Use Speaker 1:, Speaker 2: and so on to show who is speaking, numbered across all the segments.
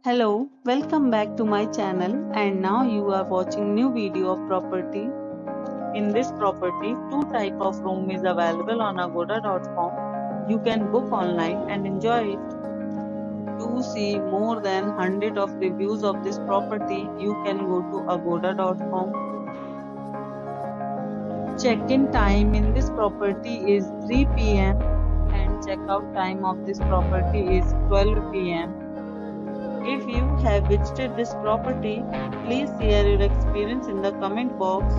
Speaker 1: Hello, welcome back to my channel and now you are watching new video of property. In this property, two type of room is available on agoda.com. You can book online and enjoy it. To see more than 100 of reviews of this property, you can go to agoda.com. Check-in time in this property is 3 p.m. and check-out time of this property is 12 p.m. If you have visited this property, please share your experience in the comment box.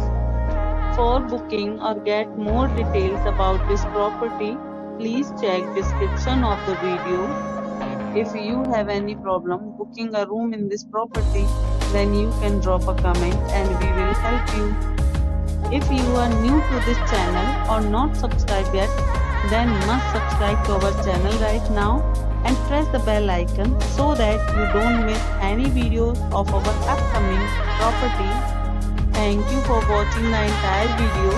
Speaker 1: For booking or get more details about this property, please check description of the video. If you have any problem booking a room in this property, then you can drop a comment and we will help you. If you are new to this channel or not subscribed yet, then must subscribe to our channel right now and press the bell icon so that you don't miss any videos of our upcoming property. Thank you for watching the entire video.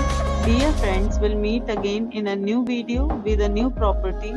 Speaker 1: Dear friends, we'll meet again in a new video with a new property.